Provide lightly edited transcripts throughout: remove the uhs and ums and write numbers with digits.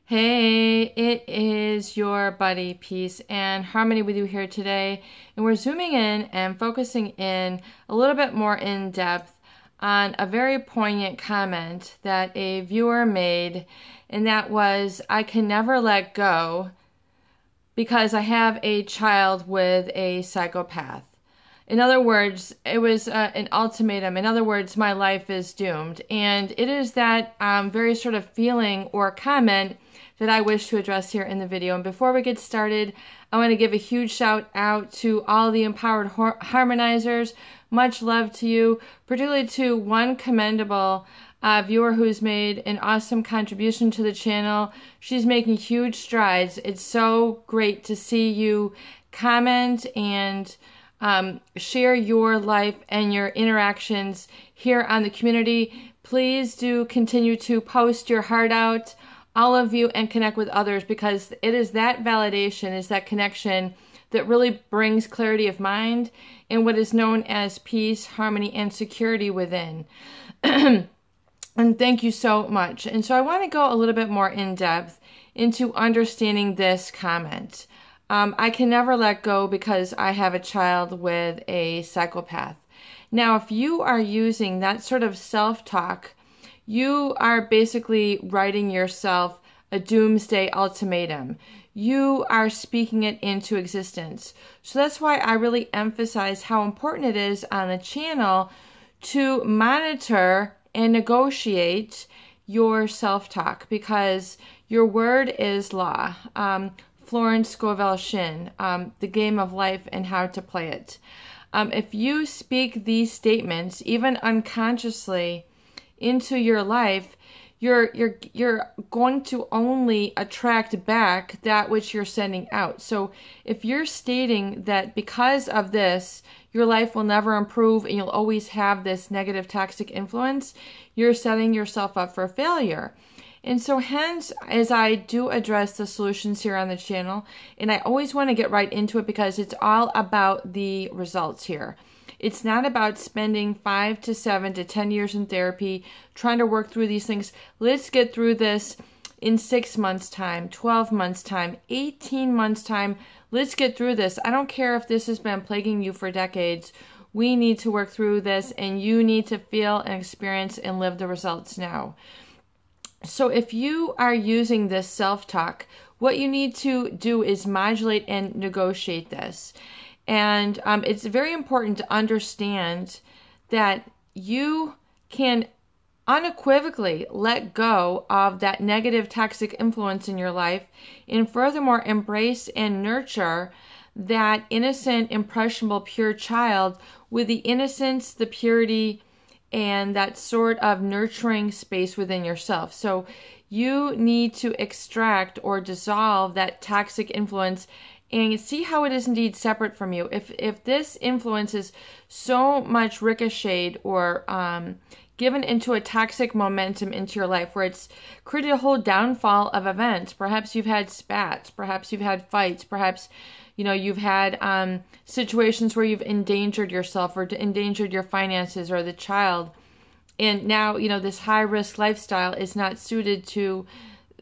Hey, it is your buddy Peace and Harmony with you here today, and we're zooming in and focusing in a little bit more in depth on a very poignant comment that a viewer made, and that was, I can never let go because I have a child with a psychopath. In other words, it was an ultimatum. In other words, my life is doomed. And it is that very sort of feeling or comment that I wish to address here in the video. And before we get started, I want to give a huge shout out to all the empowered harmonizers. Much love to you, particularly to one commendable viewer who's made an awesome contribution to the channel. She's making huge strides. It's so great to see you comment and share your life and your interactions here on the community. Please do continue to post your heart out, all of you, and connect with others, because it is that validation, is that connection that really brings clarity of mind and what is known as peace, harmony, and security within. And thank you so much. And so I want to go a little bit more in depth into understanding this comment. I can never let go because I have a child with a psychopath. Now, if you are using that sort of self-talk, you are basically writing yourself a doomsday ultimatum. You are speaking it into existence. So that's why I really emphasize how important it is on the channel to monitor and negotiate your self-talk, because your word is law. Florence Scovel Shinn, The Game of Life and How to Play It. If you speak these statements, even unconsciously, into your life, you're going to only attract back that which you're sending out. So if you're stating that because of this, your life will never improve and you'll always have this negative toxic influence, you're setting yourself up for failure. And so hence, as I do address the solutions here on the channel, and I always want to get right into it because it's all about the results here. It's not about spending 5 to 7 to 10 years in therapy trying to work through these things. Let's get through this in 6 months' time, 12 months' time, 18 months' time. Let's get through this. I don't care if this has been plaguing you for decades. We need to work through this, and you need to feel and experience and live the results now. So if you are using this self-talk, what you need to do is modulate and negotiate this. And it's very important to understand that you can unequivocally let go of that negative toxic influence in your life, and furthermore embrace and nurture that innocent, impressionable, pure child with the innocence, the purity, and that sort of nurturing space within yourself. So you need to extract or dissolve that toxic influence and see how it is indeed separate from you. If this influence is so much ricocheted or given into a toxic momentum into your life where it's created a whole downfall of events, perhaps you've had spats, perhaps you've had fights, perhaps you've had situations where you've endangered yourself or endangered your finances or the child. And now, this high-risk lifestyle is not suited to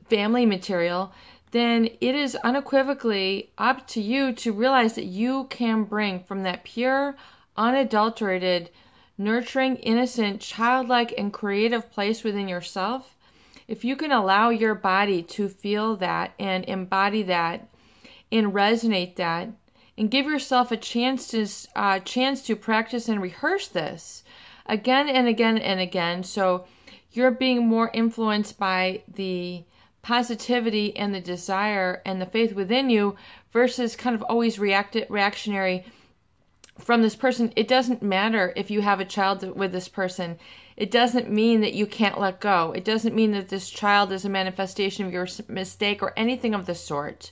family material. Then it is unequivocally up to you to realize that you can bring from that pure, unadulterated, nurturing, innocent, childlike, and creative place within yourself. If you can allow your body to feel that and embody that and resonate that, and give yourself a chance to practice and rehearse this again and again and again, so you're being more influenced by the positivity and the desire and the faith within you versus kind of always reactionary from this person. It doesn't matter if you have a child with this person. It doesn't mean that you can't let go. It doesn't mean that this child is a manifestation of your mistake or anything of the sort.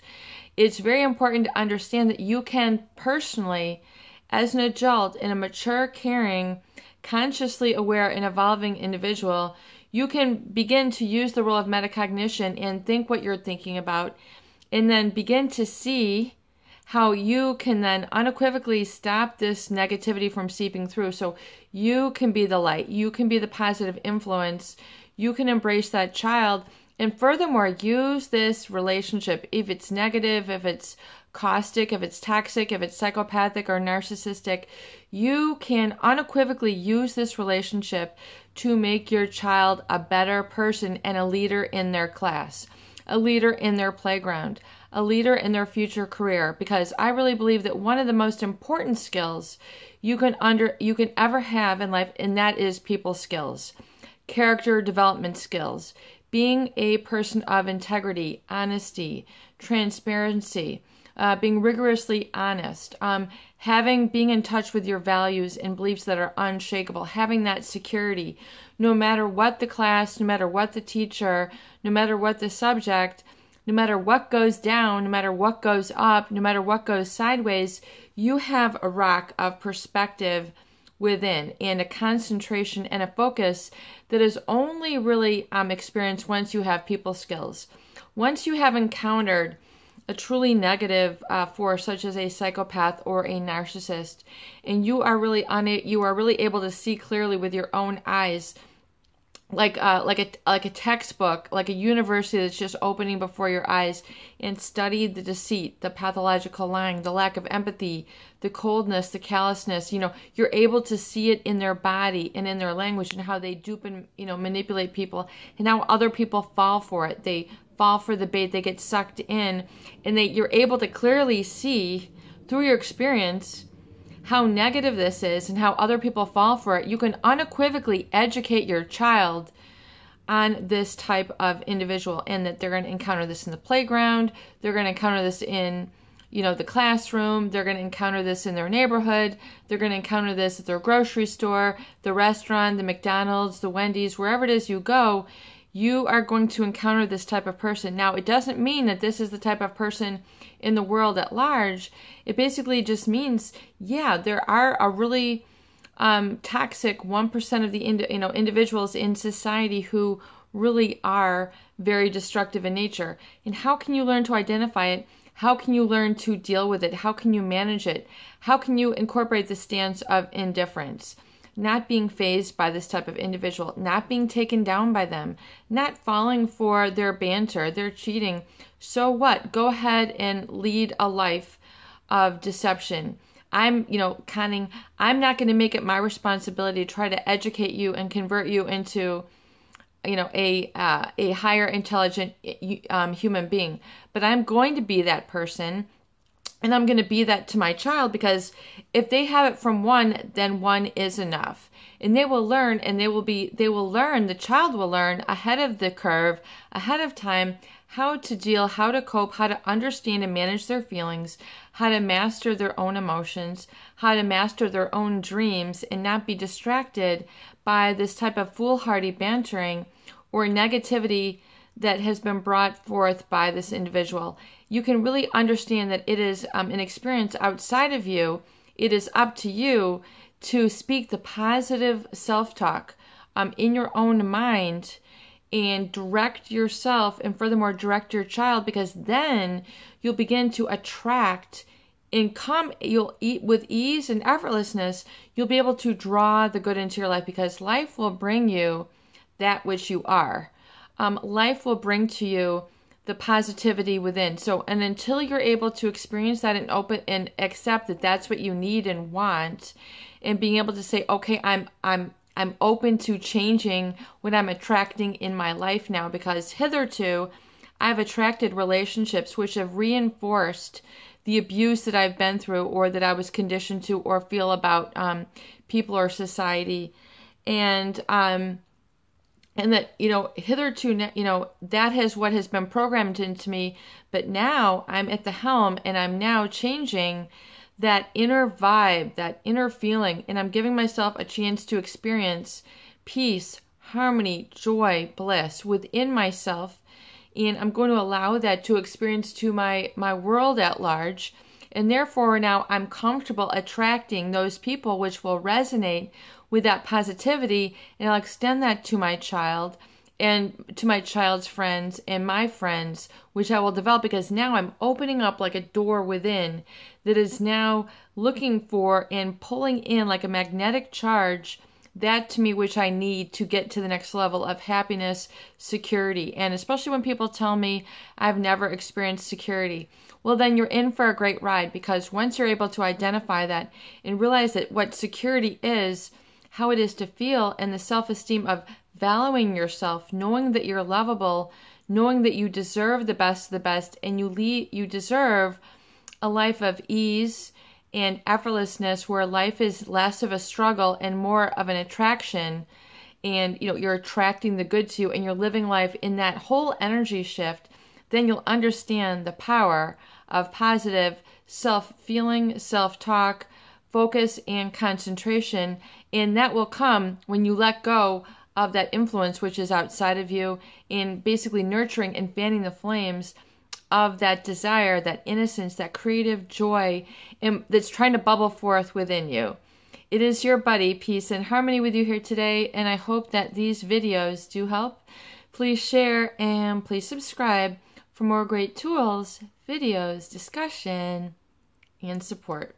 It's very important to understand that you can personally, as an adult and a mature, caring, consciously aware and evolving individual, you can begin to use the role of metacognition and think what you're thinking about, and then begin to see how you can then unequivocally stop this negativity from seeping through. So you can be the light, you can be the positive influence, you can embrace that child, And furthermore, use this relationship, if it's negative, if it's caustic, if it's toxic, if it's psychopathic or narcissistic, you can unequivocally use this relationship to make your child a better person and a leader in their class, a leader in their playground, a leader in their future career. Because I really believe that one of the most important skills you can ever have in life, and that is people skills, character development skills, being a person of integrity, honesty, transparency, being rigorously honest, being in touch with your values and beliefs that are unshakable, having that security, no matter what the class, no matter what the teacher, no matter what the subject, no matter what goes down, no matter what goes up, no matter what goes sideways, you have a rock of perspective within and a concentration and a focus that is only really experienced once you have people skills. Once you have encountered a truly negative force such as a psychopath or a narcissist, and you are really able to see clearly with your own eyes, like a textbook, like a university that's just opening before your eyes, and study the deceit, the pathological lying, the lack of empathy, the coldness, the callousness. You're able to see it in their body and in their language and how they dupe and manipulate people, and how other people fall for it. They fall for the bait, they get sucked in, and you're able to clearly see through your experience how negative this is and how other people fall for it. You can unequivocally educate your child on this type of individual, and that they're going to encounter this in the playground, they're going to encounter this in the classroom, they're going to encounter this in their neighborhood, they're going to encounter this at their grocery store, the restaurant, the McDonald's, the Wendy's, wherever it is you go. You are going to encounter this type of person. Now, it doesn't mean that this is the type of person in the world at large. It basically just means, there are a really toxic 1% of the individuals in society who really are very destructive in nature. And how can you learn to identify it? How can you learn to deal with it? How can you manage it? How can you incorporate the stance of indifference? Not being fazed by this type of individual, not being taken down by them, not falling for their banter, their cheating. So what? Go ahead and lead a life of deception. I'm not going to make it my responsibility to try to educate you and convert you into, a higher intelligent human being. But I'm going to be that person. And I'm going to be that to my child, because if they have it from one, then one is enough. And they will learn, and the child will learn ahead of the curve, ahead of time, how to deal, how to cope, how to understand and manage their feelings, how to master their own emotions, how to master their own dreams, and not be distracted by this type of foolhardy bantering or negativity that has been brought forth by this individual. You can really understand that it is an experience outside of you. It is up to you to speak the positive self-talk in your own mind and direct yourself, and furthermore direct your child, because then you'll begin to attract you'll eat with ease and effortlessness. You'll be able to draw the good into your life, because life will bring you that which you are. Life will bring to you the positivity within. So, and until you're able to experience that and open and accept that that's what you need and want, and being able to say, okay, I'm open to changing what I'm attracting in my life now, because hitherto I've attracted relationships which have reinforced the abuse that I've been through, or that I was conditioned to or feel about people or society, and that, hitherto, that is what has been programmed into me. But now I'm at the helm, and I'm now changing that inner vibe, that inner feeling, and I'm giving myself a chance to experience peace, harmony, joy, bliss within myself. And I'm going to allow that to experience to my world at large. And therefore now I'm comfortable attracting those people which will resonate with that positivity, and I'll extend that to my child and to my child's friends and my friends, which I will develop, because now I'm opening up like a door within that is now looking for and pulling in like a magnetic charge that to me, which I need to get to the next level of happiness, security. And especially when people tell me I've never experienced security, well, then you're in for a great ride, because once you're able to identify that and realize that what security is, how it is to feel, and the self-esteem of valuing yourself, knowing that you're lovable, knowing that you deserve the best of the best, and you deserve a life of ease and effortlessness, where life is less of a struggle and more of an attraction, and you're attracting the good to you, and you're living life in that whole energy shift, then you'll understand the power of positive self-feeling, self-talk, focus, and concentration. And that will come when you let go of that influence which is outside of you, in basically nurturing and fanning the flames of that desire, that innocence, that creative joy that's trying to bubble forth within you. It is your buddy, Peace and Harmony, with you here today, and I hope that these videos do help. Please share and please subscribe for more great tools, videos, discussion, and support.